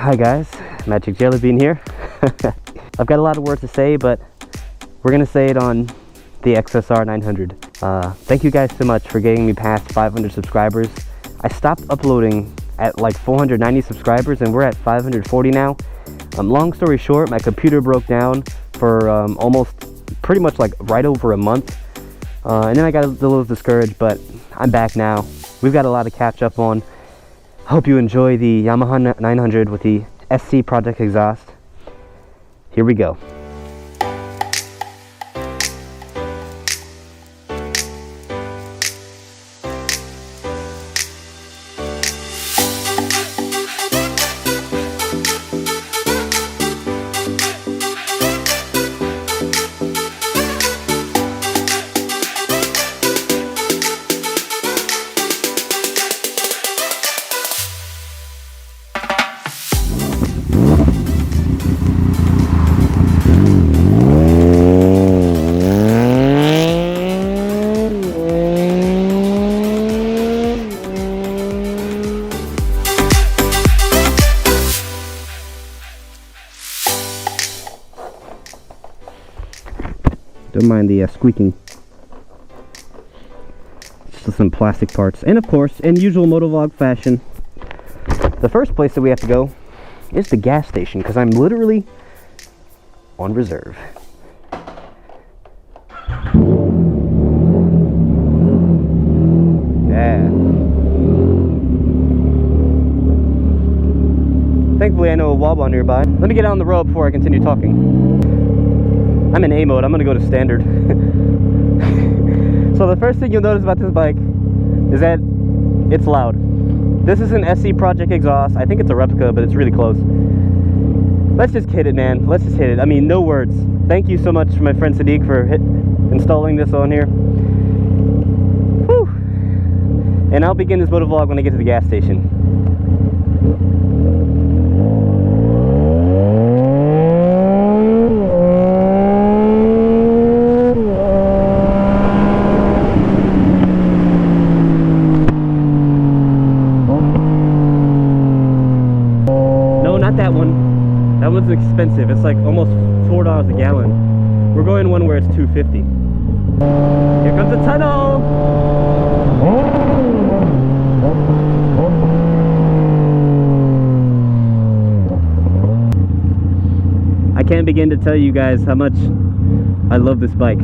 Hi guys, Magic Jellybean here. I've got a lot of words to say, but we're gonna say it on the XSR900. Thank you guys so much for getting me past 500 subscribers. I stopped uploading at like 490 subscribers and we're at 540 now. Long story short, my computer broke down for almost pretty much like right over a month. And then I got a little discouraged, but I'm back now. We've got a lot to catch up on. Hope you enjoy the Yamaha 900 with the SC Project exhaust. Here we go. Don't mind the squeaking. Just some plastic parts. And of course, in usual Motovlog fashion, the first place that we have to go is the gas station, because I'm literally on reserve. Yeah. Thankfully I know a wobble nearby. Let me get on the road before I continue talking. I'm in A mode, I'm gonna go to standard. So the first thing you'll notice about this bike is that it's loud. This is an SC Project exhaust. I think it's a replica, but it's really close. Let's just hit it, man. Let's just hit it. I mean, no words. Thank you so much to my friend Sadiq for installing this on here. Whew. And I'll begin this motovlog when I get to the gas station. That one's expensive. It's like almost $4 a gallon. We're going one where it's $2.50. Here comes the tunnel. I can't begin to tell you guys how much I love this bike.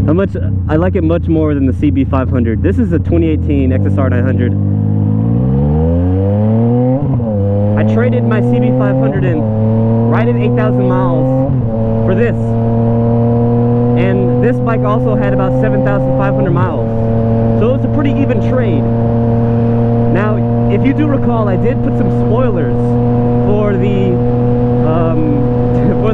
How much I like it much more than the CB500. This is a 2018 XSR900. I traded my CB500 in right at 8,000 miles for this. And this bike also had about 7,500 miles. So it was a pretty even trade. Now, if you do recall, I did put some spoilers for the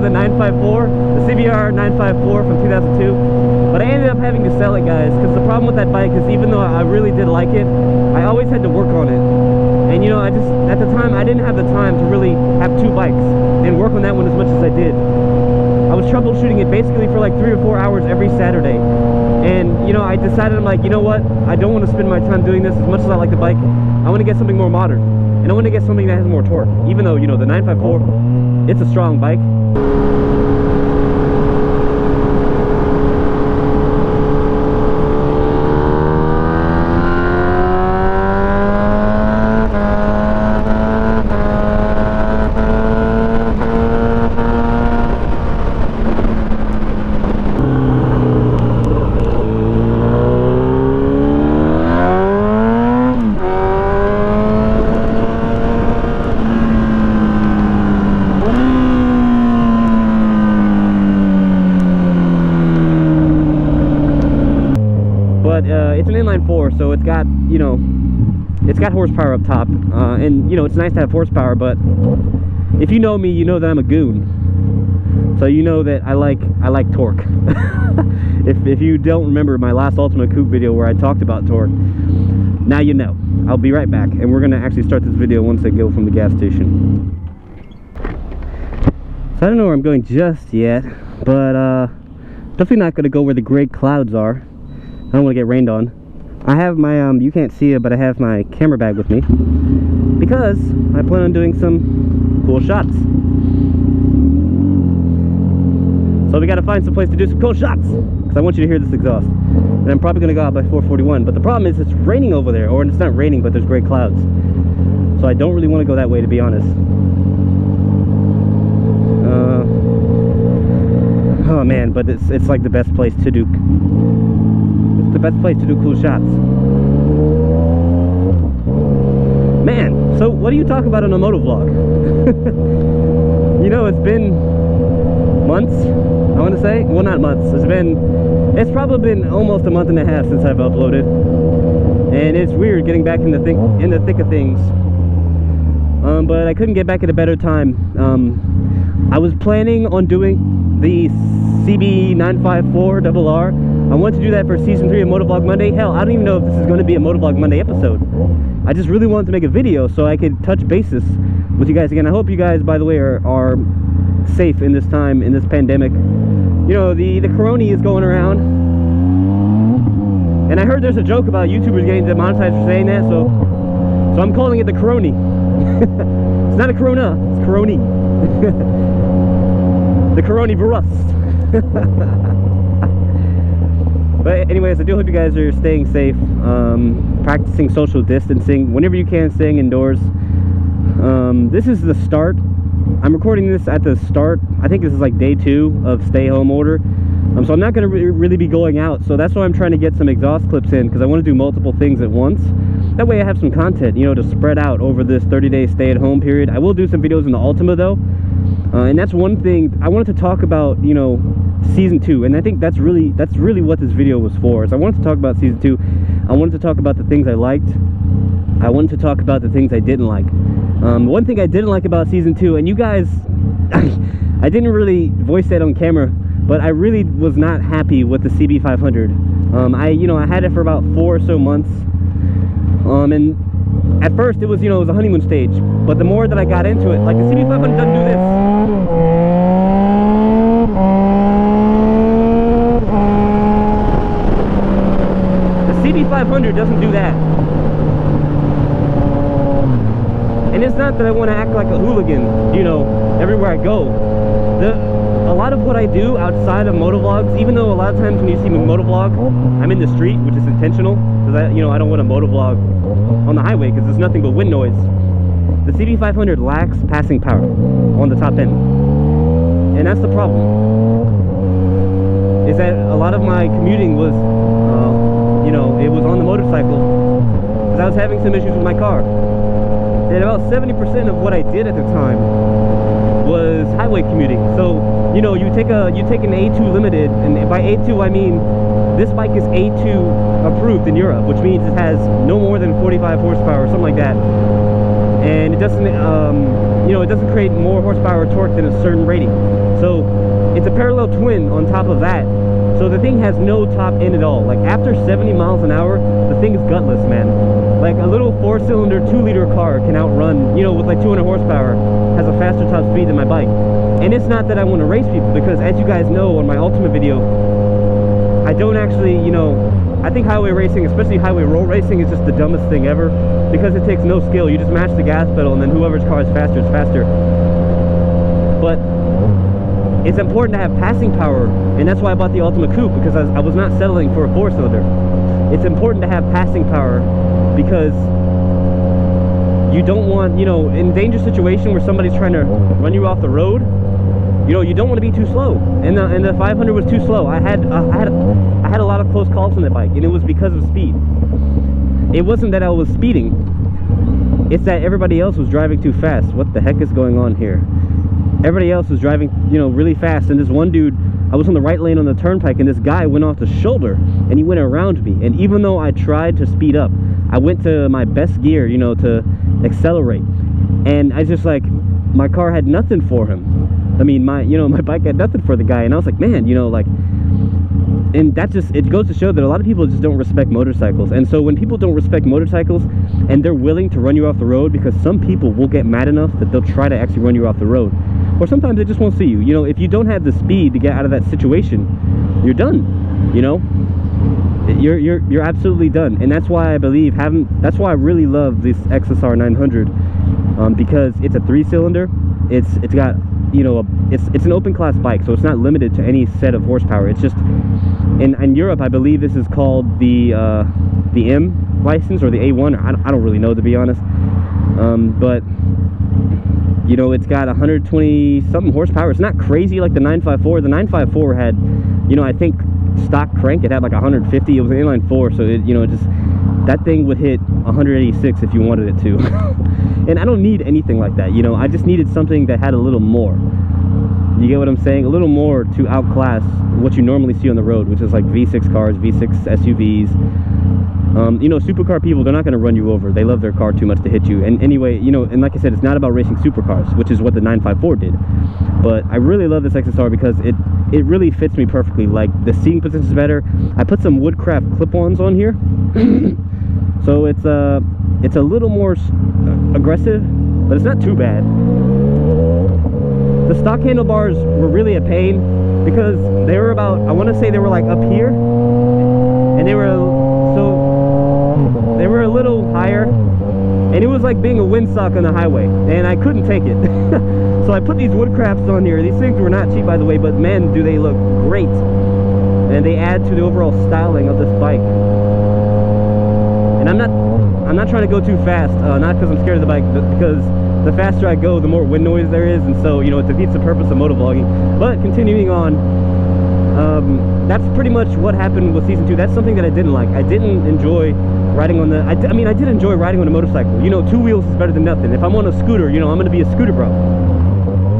954, the CBR 954 from 2002. But I ended up having to sell it, guys, because the problem with that bike is even though I really did like it, I always had to work on it. And you know, at the time, I didn't have the time to really have two bikes and work on that one as much as I did. I was troubleshooting it basically for like 3 or 4 hours every Saturday. And you know, I decided, I'm like, you know what? I don't want to spend my time doing this as much as I like the bike. I want to get something more modern. And I want to get something that has more torque. Even though, you know, the 954, it's a strong bike. It's an inline 4, so it's got, you know, it's got horsepower up top, and you know, it's nice to have horsepower, but if you know me, you know that I'm a goon, so you know that I like torque. if you don't remember my last Ultimate Coupe video where I talked about torque, now you know. I'll be right back, and we're gonna actually start this video once I go from the gas station. So I don't know where I'm going just yet, but definitely not gonna go where the gray clouds are. I don't want to get rained on. I have my, you can't see it, but I have my camera bag with me. because I plan on doing some cool shots. So we gotta find some place to do some cool shots, because I want you to hear this exhaust. And I'm probably gonna go out by 441, but the problem is it's raining over there, or it's not raining, but there's gray clouds. So I don't really want to go that way, to be honest. Oh man, but it's like the best place to do. It's the best place to do cool shots. Man, so what do you talk about on a motovlog? You know, it's been months, I want to say. Well, not months. It's probably been almost a month and a half since I've uploaded, and it's weird getting back in the thick of things. But I couldn't get back at a better time. I was planning on doing the CB954RR. I wanted to do that for season 3 of Motovlog Monday. Hell, I don't even know if this is going to be a Motovlog Monday episode. I just really wanted to make a video so I could touch bases with you guys again. I hope you guys, by the way, are safe in this time, in this pandemic. You know, the corona is going around, and I heard there's a joke about YouTubers getting demonetized for saying that, so I'm calling it the corona. It's not a corona, it's corona. The coronavirus. But anyways, I do hope you guys are staying safe, practicing social distancing whenever you can, staying indoors. This is the start. I'm recording this at the start. I think this is like day 2 of stay home order. So I'm not going to really be going out. So that's why I'm trying to get some exhaust clips in, because I want to do multiple things at once. That way I have some content, you know, to spread out over this 30-day stay-at-home period. I will do some videos in the Ultima though. And that's one thing I wanted to talk about, you know, season 2. And I think that's really what this video was for. Is I wanted to talk about season 2. I wanted to talk about the things I liked. I wanted to talk about the things I didn't like. One thing I didn't like about season 2, and you guys, I didn't really voice that on camera, but I really was not happy with the CB500. I had it for about 4 or so months. And at first it was, it was a honeymoon stage, but the more that I got into it, like the CB500 doesn't do this. The CB500 doesn't do that. And it's not that I want to act like a hooligan, you know, everywhere I go. A lot of what I do outside of motovlogs, even though a lot of times when you see me motovlog, I'm in the street, which is intentional, because I don't want to motovlog on the highway because there's nothing but wind noise. The CB500 lacks passing power on the top end, and that's the problem. Is that a lot of my commuting was, it was on the motorcycle because I was having some issues with my car, and about 70% of what I did at the time was highway commuting. So you take an A2 limited, and by A2 I mean this bike is A2 approved in Europe, which means it has no more than 45 horsepower or something like that, and it doesn't it doesn't create more horsepower or torque than a certain rating. So it's a parallel twin on top of that, so the thing has no top end at all. Like after 70 miles an hour, the thing is gutless, man. Like a little 4-cylinder 2-liter car can outrun, with like 200 horsepower, has a faster top speed than my bike. And it's not that I want to race people, because as you guys know on my Ultima video, I don't actually, I think highway racing, especially highway roll racing, is just the dumbest thing ever, because it takes no skill. You just mash the gas pedal, and then whoever's car is faster is faster. But it's important to have passing power, and that's why I bought the Ultima Coupe, because I was not settling for a 4-cylinder. It's important to have passing power, because you don't want, in a dangerous situation where somebody's trying to run you off the road, you don't want to be too slow. And the 500 was too slow. I had a lot of close calls on that bike, and it was because of speed. It wasn't that I was speeding. It's that everybody else was driving too fast. What the heck is going on here? Everybody else was driving, really fast, and this one dude, I was on the right lane on the turnpike, and this guy went off the shoulder, and he went around me. And even though I tried to speed up, I went to my best gear, to accelerate, and I just my car had nothing for him. I mean, my bike had nothing for the guy, and I was like, man, and that just, it goes to show that a lot of people just don't respect motorcycles. And so when people don't respect motorcycles and they're willing to run you off the road, because some people will get mad enough that they'll try to actually run you off the road, or sometimes they just won't see you. If you don't have the speed to get out of that situation, you're done. You're absolutely done. And that's why I believe that's why I really love this XSR900, because it's a 3-cylinder. It's got, you know, it's an open class bike, so it's not limited to any set of horsepower. It's just in Europe, I believe this is called the M license or the A1. I don't really know, to be honest. But you know, it's got 120 something horsepower. It's not crazy like the 954. The 954 had, you know, I think stock crank, it had like 150. It was an inline 4, so it, you know, just that thing would hit 186 if you wanted it to. And I don't need anything like that, you know. I just needed something that had a little more. You get what I'm saying? A little more to outclass what you normally see on the road, which is like V6 cars, V6 SUVs. You know, supercar people, they're not going to run you over. They love their car too much to hit you. And anyway, you know, and like I said, it's not about racing supercars, which is what the 954 did. But I really love this XSR because it really fits me perfectly. Like, the seating position is better. I put some Woodcraft clip-ons on here. So it's a little more aggressive, but it's not too bad. The stock handlebars were really a pain because they were about, I want to say they were like up here, and they were a little higher, and it was like being a windsock on the highway, and I couldn't take it. So I put these Woodcrafts on here. These things were not cheap, by the way, but man, do they look great, and they add to the overall styling of this bike. And I'm not trying to go too fast, not because I'm scared of the bike, but because the faster I go, the more wind noise there is, and so, you know, it defeats the purpose of motovlogging. But continuing on, that's pretty much what happened with season 2. That's something that I didn't like. I didn't enjoy riding on the, I mean, I did enjoy riding on a motorcycle. You know, 2 wheels is better than nothing. If I'm on a scooter, you know, I'm going to be a scooter bro.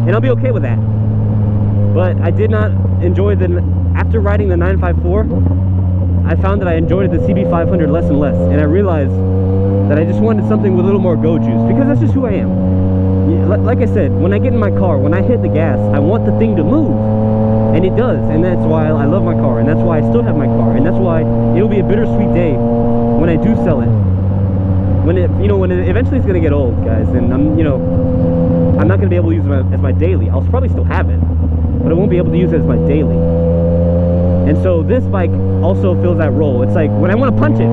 And I'll be okay with that. But I did not enjoy after riding the 954, I found that I enjoyed the CB500 less and less. And I realized that I just wanted something with a little more go juice, because that's just who I am. Like I said, when I get in my car, when I hit the gas, I want the thing to move. And it does, and that's why I love my car, and that's why I still have my car, and that's why it'll be a bittersweet day when I do sell it. When it, you know, when it eventually it's gonna get old, guys, and I'm, you know, I'm not gonna be able to use it as my daily. I'll probably still have it, but I won't be able to use it as my daily. And so this bike also fills that role. It's like when I want to punch it,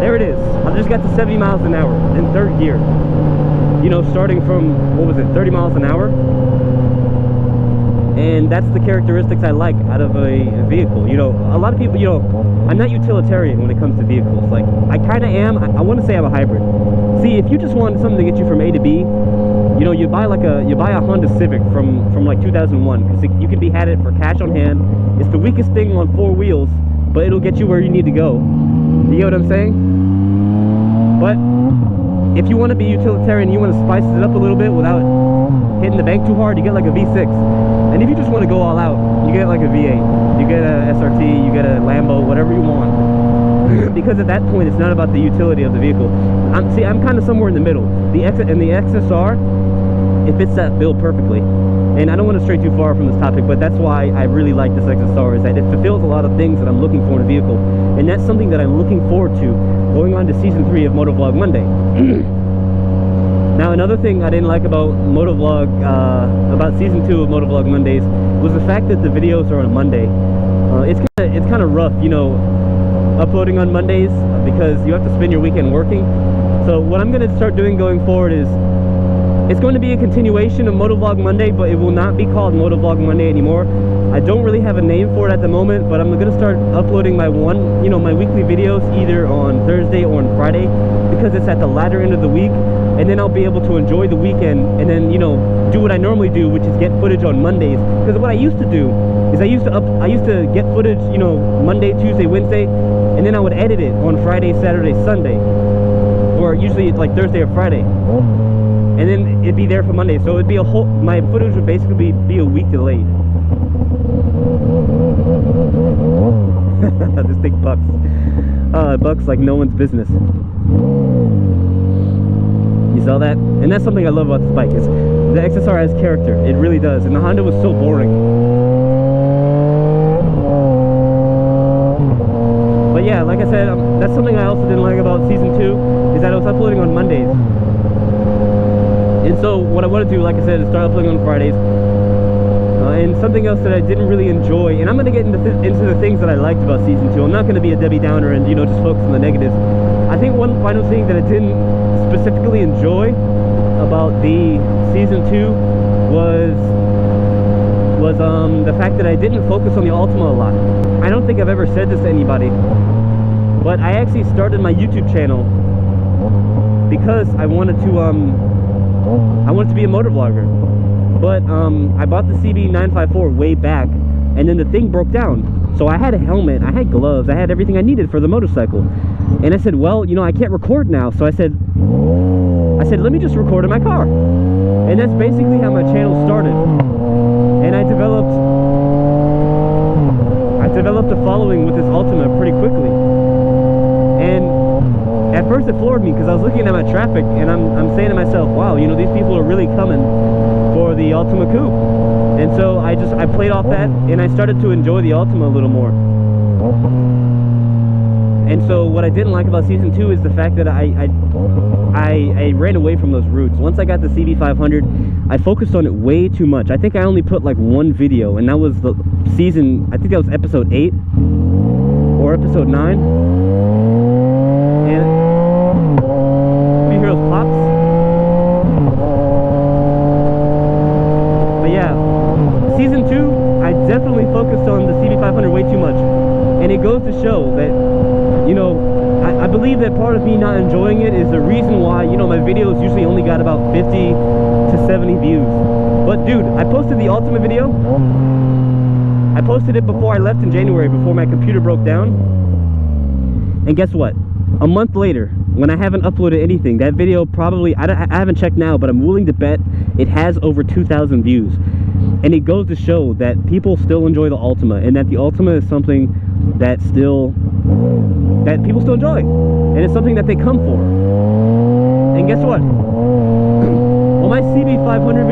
there it is. I just got to 70 miles an hour in 3rd gear. You know, starting from, what was it, 30 miles an hour? And that's the characteristics I like out of a vehicle. You know, a lot of people, you know, I'm not utilitarian when it comes to vehicles. Like, I kind of am. I want to say I'm a hybrid. See, if you just want something to get you from A to B, you know, you buy a Honda Civic from like 2001, because you can had it for cash on hand. It's the weakest thing on 4 wheels, but it'll get you where you need to go. You get what I'm saying? But if you want to be utilitarian, you want to spice it up a little bit without hitting the bank too hard, you get like a V6. And if you just want to go all out, you get like a V8. You get a SRT, you get a Lambo, whatever you want. Because at that point, it's not about the utility of the vehicle. I'm kind of somewhere in the middle. The XSR, it fits that bill perfectly. And I don't want to stray too far from this topic, but that's why I really like this XSR, is that it fulfills a lot of things that I'm looking for in a vehicle. And that's something that I'm looking forward to going on to season 3 of Motovlog Monday. Now, another thing I didn't like about Motovlog, about season 2 of Motovlog Mondays, was the fact that the videos are on a Monday. It's kind of rough, you know, uploading on Mondays, because you have to spend your weekend working. So what I'm going to start doing going forward is, it's going to be a continuation of Motovlog Monday, but it will not be called Motovlog Monday anymore. I don't really have a name for it at the moment, but I'm going to start uploading my my weekly videos either on Thursday or on Friday, because it's at the latter end of the week, and then I'll be able to enjoy the weekend and then, you know, do what I normally do, which is get footage on Mondays. Because what I used to do is I used to get footage, you know, Monday, Tuesday, Wednesday, and then I would edit it on Friday, Saturday, Sunday, or usually it's like Thursday or Friday. And then it'd be there for Monday, so it'd be my footage would basically be a week delayed. This thing bucks. It bucks like no one's business. You saw that? And that's something I love about this bike, is the XSR has character. It really does. And the Honda was so boring. But yeah, like I said, that's something I also didn't like about season 2, is that I was uploading on Mondays. And so what I want to do, like I said, is start uploading on Fridays. And something else that I didn't really enjoy, and I'm going to get into the things that I liked about season 2. I'm not going to be a Debbie Downer and, you know, just focus on the negatives. I think one final thing that I didn't specifically enjoy about the season 2 was the fact that I didn't focus on the Ultima a lot. I don't think I've ever said this to anybody, but I actually started my YouTube channel because I wanted to be a motovlogger. But I bought the CB954 way back, and then the thing broke down. So I had a helmet, I had gloves, I had everything I needed for the motorcycle. And I said, well, you know, I can't record now. So I said, let me just record in my car. And that's basically how my channel started. And I developed a following with this Ultima pretty quickly. And at first it floored me because I was looking at my traffic and I'm saying to myself, wow, you know, these people are really coming for the Ultima Coupe. And so I played off that, and I started to enjoy the Ultima a little more. And so what I didn't like about season 2 is the fact that I ran away from those roots. Once I got the CB500, I focused on it way too much. I think I only put like one video, and that was the season, I think that was episode 8 or episode 9. And you hear those pops? But yeah, season 2, I definitely focused on the CB500 way too much. And it goes to show that, you know, I believe that part of me not enjoying it is the reason why, you know, my videos usually only got about 50 to 70 views. But dude, I posted the Ultima video. I posted it before I left in January, before my computer broke down. And guess what? A month later, when I haven't uploaded anything, that video probably, I haven't checked now, but I'm willing to bet it has over 2,000 views. And it goes to show that people still enjoy the Ultima, and that the Ultima is something that people still enjoy, and it's something that they come for. And guess what? On my CB500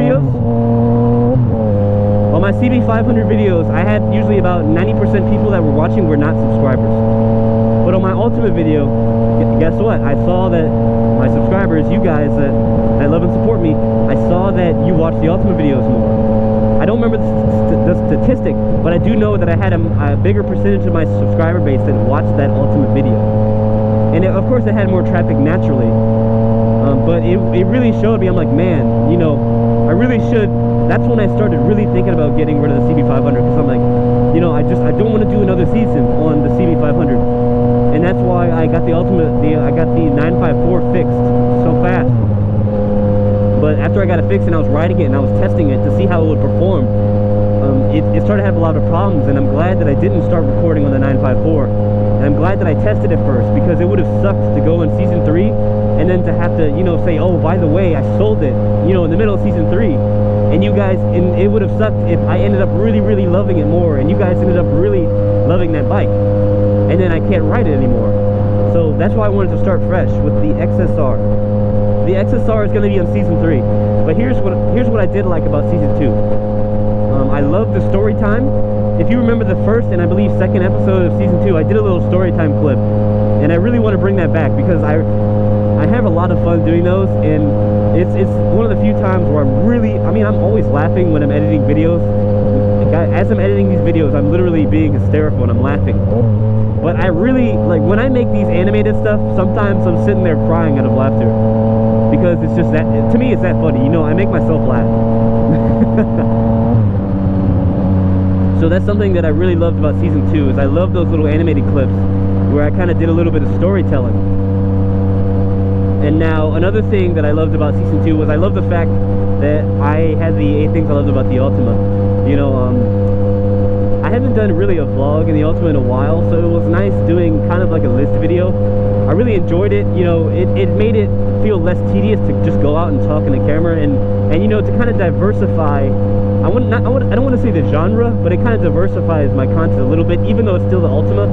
videos, I had usually about 90% people that were watching were not subscribers. But on my Ultima video, guess what? I saw that my subscribers, you guys that love and support me, I saw that you watch the Ultima videos more. I don't remember the statistic, but I do know that I had a bigger percentage of my subscriber base that watched that Ultima video. And of course it had more traffic naturally, but it really showed me, I'm like, man, you know, I really should. That's when I started really thinking about getting rid of the CB500, because I'm like, you know, I don't want to do another season on the CB500. And that's why I got the I got the 954 fixed so fast. But after I got it fixed and I was riding it and I was testing it to see how it would perform, it started to have a lot of problems, and I'm glad that I didn't start recording on the 954. And I'm glad that I tested it first, because it would have sucked to go in season 3 and then to have to, you know, say, oh, by the way, I sold it, you know, in the middle of season 3. And you guys, and it would have sucked if I ended up really, really loving it more, and you guys ended up really loving that bike, and then I can't ride it anymore. So that's why I wanted to start fresh with the XSR. The XSR is going to be on season 3. But here's what I did like about season 2. I love the story time. If you remember the first and I believe second episode of season 2, I did a little story time clip, and I really want to bring that back, because I have a lot of fun doing those, and it's one of the few times where I'm always laughing when I'm editing videos. As I'm editing these videos, I'm literally being hysterical and I'm laughing. But I really, like, when I make these animated stuff, sometimes I'm sitting there crying out of laughter, because it's just that, to me, it's that funny, you know, I make myself laugh. So that's something that I really loved about season 2, is I love those little animated clips where I kind of did a little bit of storytelling. And now another thing that I loved about season 2 was I love the fact that I had the 8 things I loved about the Ultima. You know, I haven't done really a vlog in the Ultima in a while, so it was nice doing kind of like a list video. I really enjoyed it. You know, it made it feel less tedious to just go out and talk in the camera, and you know, to kind of diversify. I don't want to say the genre, but it kind of diversifies my content a little bit, even though it's still the Ultima.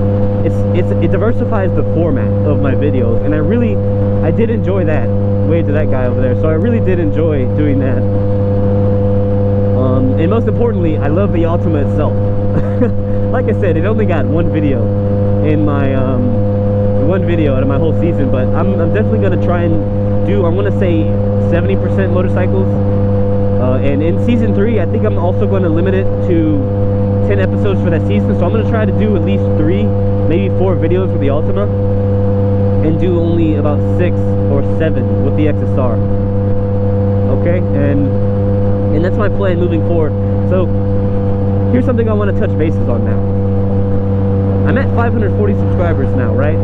It diversifies the format of my videos, and I did enjoy that. Wave to that guy over there. So I really did enjoy doing that. And most importantly, I love the Ultima itself. Like I said, it only got one video in my one video out of my whole season, but I'm definitely gonna try and do, I'm gonna say 70% motorcycles. And in season 3, I think I'm also going to limit it to 10 episodes for that season. So I'm going to try to do at least 3, maybe 4 videos with the Ultima. and do only about 6 or 7 with the XSR. Okay, and that's my plan moving forward. So here's something I want to touch bases on now. I'm at 540 subscribers now, right?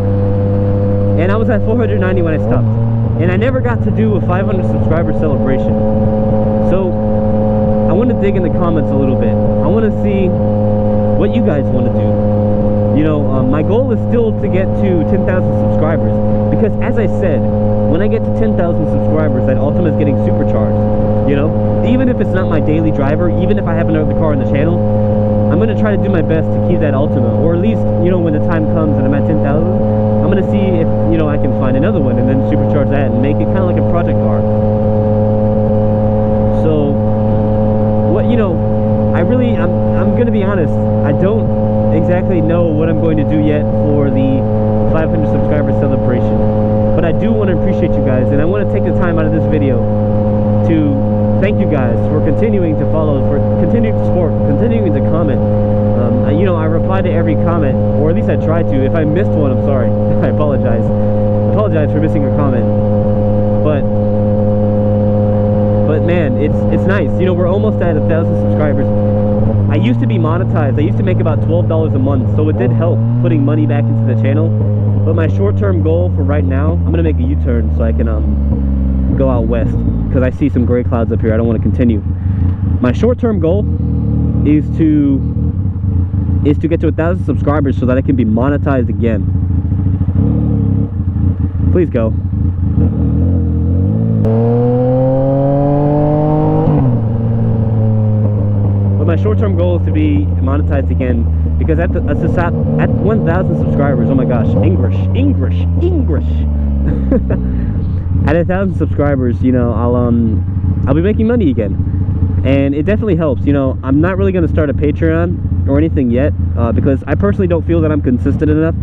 And I was at 490 when I stopped. And I never got to do a 500 subscriber celebration. So I want to dig in the comments a little bit. I want to see what you guys want to do. You know, my goal is still to get to 10,000 subscribers, because as I said, when I get to 10,000 subscribers, that Ultima is getting supercharged. You know, even if it's not my daily driver, even if I have another car on the channel, I'm going to try to do my best to keep that Ultima, or at least, you know, when the time comes and I'm at 10,000, I'm going to see if, you know, I can find another one and then supercharge that and make it kind of like a project car. So, what, you know, I'm going to be honest, I don't exactly know what I'm going to do yet for the 500 subscriber celebration, but I do want to appreciate you guys, and I want to take the time out of this video to thank you guys for continuing to follow, for continuing to support, continuing to comment. You know, I reply to every comment, or at least I try to. If I missed one, I'm sorry. I apologize. I apologize for missing a comment. But man, it's nice. You know, we're almost at 1,000 subscribers. I used to be monetized. I used to make about $12 a month, so it did help putting money back into the channel. But my short-term goal for right now, I'm gonna make a U-turn so I can go out west, because I see some gray clouds up here. I don't want to continue. My short-term goal is to get to 1,000 subscribers so that I can be monetized again. Please go. But my short-term goal is to be monetized again, because at 1,000 subscribers, oh my gosh, English. At 1,000 subscribers, you know, I'll be making money again, and it definitely helps. You know, I'm not really going to start a Patreon or anything yet, because I personally don't feel that I'm consistent enough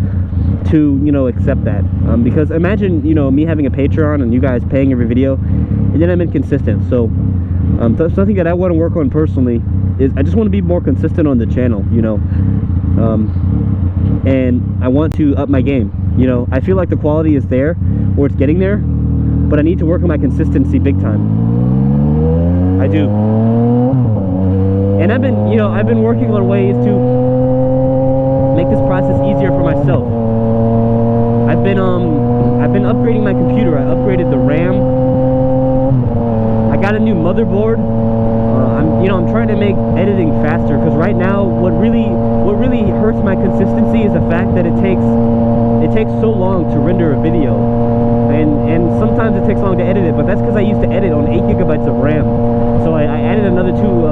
to, you know, accept that. Because imagine, you know, me having a Patreon and you guys paying every video, and then I'm inconsistent. So that's something that I want to work on personally. Is I just want to be more consistent on the channel, you know, and I want to up my game. You know, I feel like the quality is there, or it's getting there, but I need to work on my consistency big time. I do. And I've been working on ways to make this process easier for myself. I've been upgrading my computer. I upgraded the RAM. I got a new motherboard. I'm trying to make editing faster, because right now what really hurts my consistency is the fact that it takes so long to render a video, and sometimes it takes long to edit it, but that's because I used to edit on 8 gigabytes of RAM. So I added another two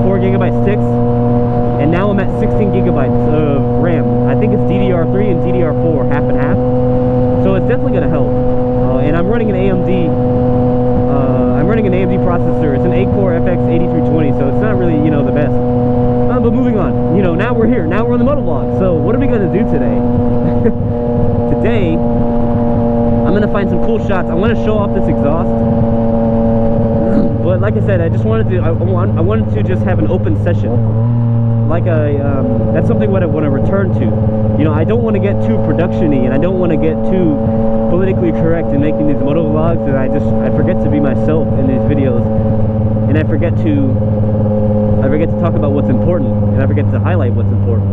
4 gigabyte sticks, and now I'm at 16 gigabytes of RAM. I think it's DDR3 and DDR4 half and half, so it's definitely going to help. And I'm running an AMD processor. It's an 8-core FX 8320, so it's not really, you know, the best. But moving on, you know, now we're here. Now we're on the Motovlog. So what are we going to do today? Today, I'm going to find some cool shots. I want to show off this exhaust. But like I said, I wanted to just have an open session. Like that's something what I want to return to. You know, I don't want to get too production-y, and I don't want to get too politically correct in making these moto vlogs, and I forget to be myself in these videos, and I forget to talk about what's important, and I forget to highlight what's important.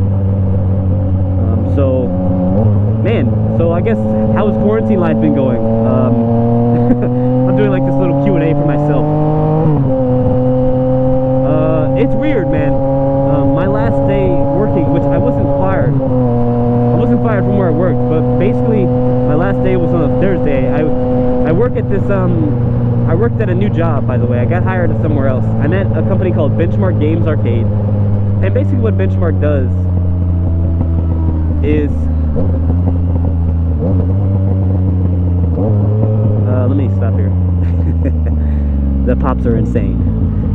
So I guess, how's quarantine life been going? I'm doing like this little Q&A for myself. It's weird, man. My last day working, which I wasn't fired from where I worked, but basically my last day was on a Thursday. I work at this I worked at a new job, by the way. I got hired at somewhere else. I'm at a company called Benchmark Games Arcade, and basically what Benchmark does is let me stop here. The pops are insane.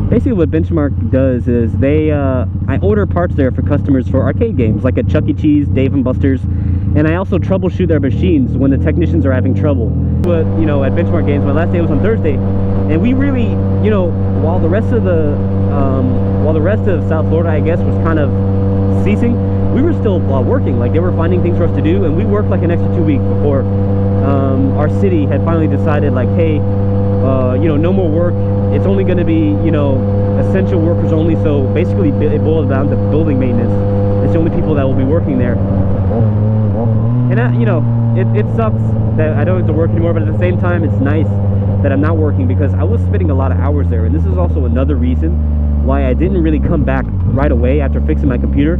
Basically what Benchmark does is I order parts there for customers for arcade games, like at Chuck E. Cheese, Dave & Buster's, and I also troubleshoot their machines when the technicians are having trouble. But, you know, at Benchmark Games, my last day was on Thursday, and we really, you know, while the rest of South Florida, I guess, was kind of ceasing, we were still working. Like, they were finding things for us to do, and we worked like an extra 2 weeks before our city had finally decided, like, hey, you know, no more work. It's only going to be, you know, essential workers only. So basically it boils down to building maintenance. It's the only people that will be working there. And you know, it sucks that I don't have to work anymore, but at the same time it's nice that I'm not working, because I was spending a lot of hours there. And this is also another reason why I didn't really come back right away after fixing my computer,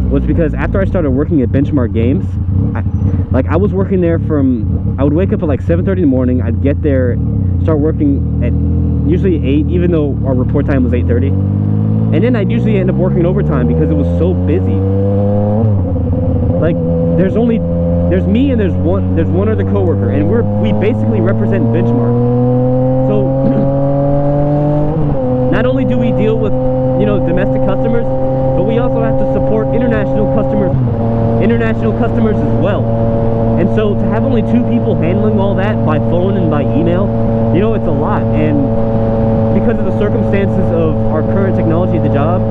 was because after I started working at Benchmark Games, I was working there from, I would wake up at like 7:30 in the morning. I'd get there, start working at usually 8, even though our report time was 8:30. And then I'd usually end up working overtime because it was so busy. Like, there's me and there's one other coworker, and we basically represent Benchmark. So not only do we deal with, you know, domestic customers, but we also have to support international customers as well. And so to have only 2 people handling all that by phone and by email, you know, it's a lot. And because of the circumstances of our current technology at the job,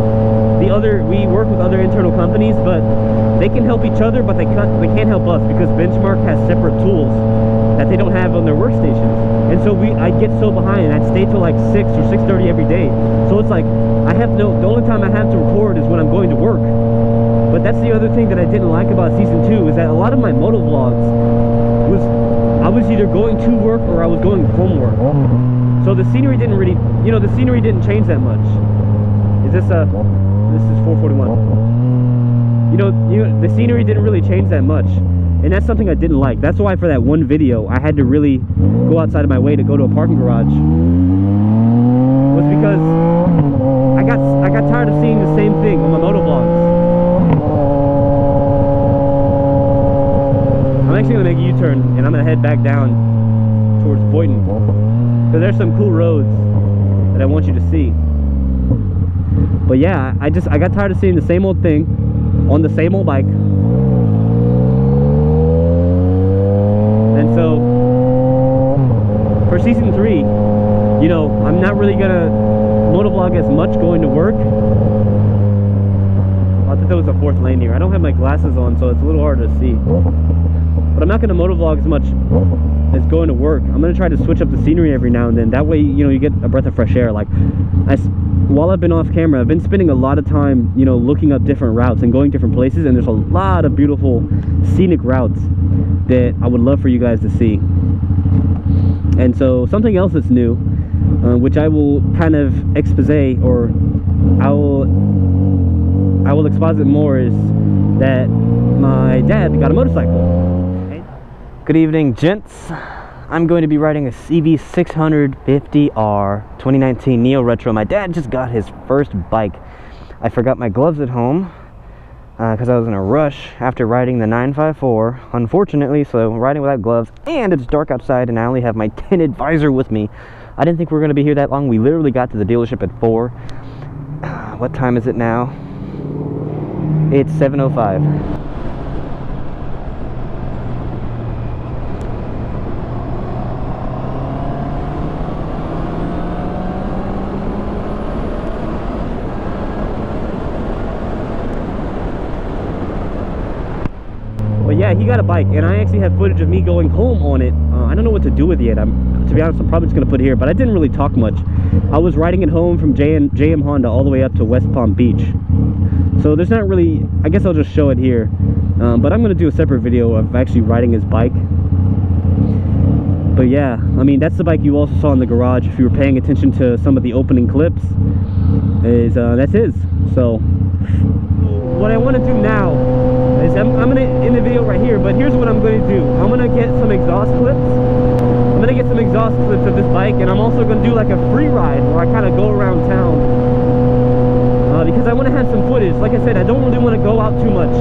we work with other internal companies, but they can help each other, but they can't help us, because Benchmark has separate tools that they don't have on their workstations. And so I'd get so behind, and I'd stay till like 6 or 6:30 every day. So it's like, the only time I have to record is when I'm going to work. But that's the other thing that I didn't like about season 2, is that a lot of my motovlogs I was either going to work or I was going from work. So the scenery didn't really, you know, the scenery didn't change that much. This is 441. You know, the scenery didn't really change that much. And that's something I didn't like. That's why for that one video, I had to really go outside of my way to go to a parking garage. Was because I got tired of seeing the same thing on my motovlogs. I'm actually gonna make a U-turn, and I'm gonna head back down towards Boynton, because there's some cool roads that I want you to see. But yeah, I got tired of seeing the same old thing on the same old bike. And so for season 3, you know, I'm not really gonna motovlog as much going to work. I thought there was a 4th lane here. I don't have my glasses on, so it's a little hard to see. But I'm not gonna motovlog as much as going to work. I'm gonna try to switch up the scenery every now and then. That way, you know, you get a breath of fresh air. Like, while I've been off camera, I've been spending a lot of time, you know, looking up different routes and going different places, and there's a lot of beautiful scenic routes that I would love for you guys to see. And so something else that's new, which I will kind of expose, or I will exposit more, is that my dad got a motorcycle. Good evening, gents. I'm going to be riding a CB650R 2019 Neo Retro. My dad just got his first bike. I forgot my gloves at home because I was in a rush after riding the 954, unfortunately, so riding without gloves, and it's dark outside, and I only have my tinted visor with me. I didn't think we were going to be here that long. We literally got to the dealership at 4. What time is it now? It's 7:05. Yeah, he got a bike, and I actually have footage of me going home on it. I don't know what to do with it yet. To be honest, I'm probably just going to put it here, but I didn't really talk much. I was riding it home from JM Honda all the way up to West Palm Beach. So there's not really, I guess I'll just show it here. But I'm going to do a separate video of actually riding his bike. But yeah, I mean, that's the bike you also saw in the garage. If you were paying attention to some of the opening clips, that's his. So what I want to do now is I'm going to end the video right here, but here's what I'm going to do. I'm going to get some exhaust clips. I'm going to get some exhaust clips of this bike, and I'm also going to do like a free ride where I kind of go around town. Because I want to have some footage. Like I said, I don't really want to go out too much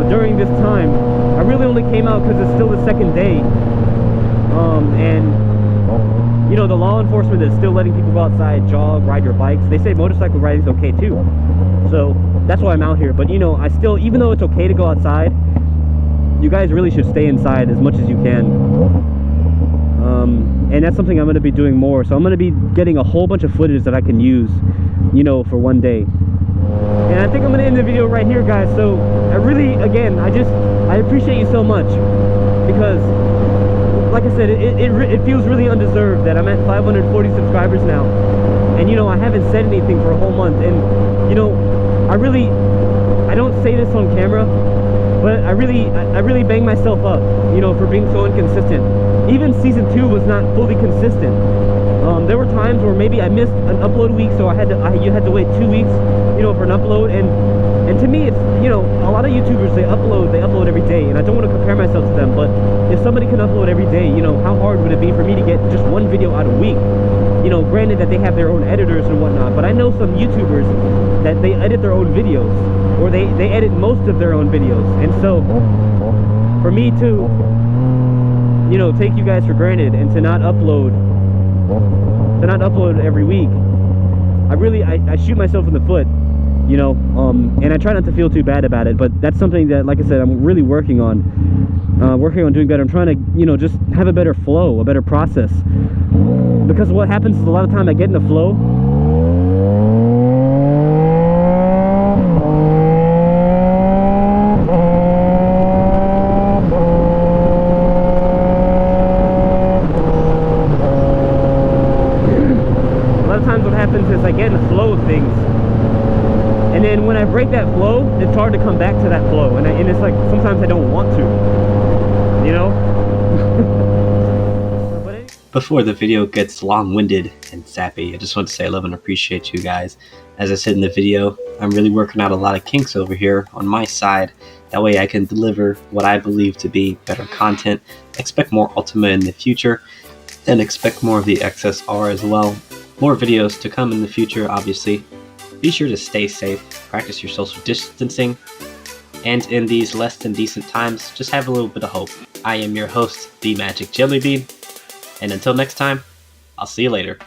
during this time. I really only came out because it's still the second day. And you know, the law enforcement is still letting people go outside, jog, ride your bikes. They say motorcycle riding is okay too. So that's why I'm out here. But you know, I still, even though it's okay to go outside, you guys really should stay inside as much as you can. And that's something I'm going to be doing more. So I'm going to be getting a whole bunch of footage that I can use, you know, for one day. And I think I'm going to end the video right here, guys. So I really, again, I appreciate you so much, because like I said, it feels really undeserved that I'm at 540 subscribers now, and you know, I haven't said anything for a whole month. And you know, I don't say this on camera, but I really bang myself up, you know, for being so inconsistent. Even season 2 was not fully consistent. There were times where maybe I missed an upload week, so you had to wait 2 weeks, you know, for an upload. And to me, it's, you know, a lot of YouTubers, they upload every day, and I don't want to compare myself to them, but if somebody can upload every day, you know, how hard would it be for me to get just one video out a week? You know, granted that they have their own editors and whatnot, but I know some YouTubers that they edit their own videos, or they edit most of their own videos. And so for me to, you know, take you guys for granted and to not upload every week, I shoot myself in the foot, you know. And I try not to feel too bad about it, but that's something that, like I said, I'm really working on doing better. I'm trying to, you know, just have a better flow, a better process, because what happens is a lot of time I get in a flow, is I get in the flow of things, and then when I break that flow, it's hard to come back to that flow, and it's like sometimes I don't want to, you know. Before the video gets long-winded and sappy, I just want to say I love and appreciate you guys. As I said in the video, I'm really working out a lot of kinks over here on my side. That way I can deliver what I believe to be better content. Expect more Ultima in the future, and expect more of the XSR as well. More videos to come in the future, obviously. Be sure to stay safe, practice your social distancing, and in these less than decent times, just have a little bit of hope. I am your host, The Magic Jellybean, and until next time, I'll see you later.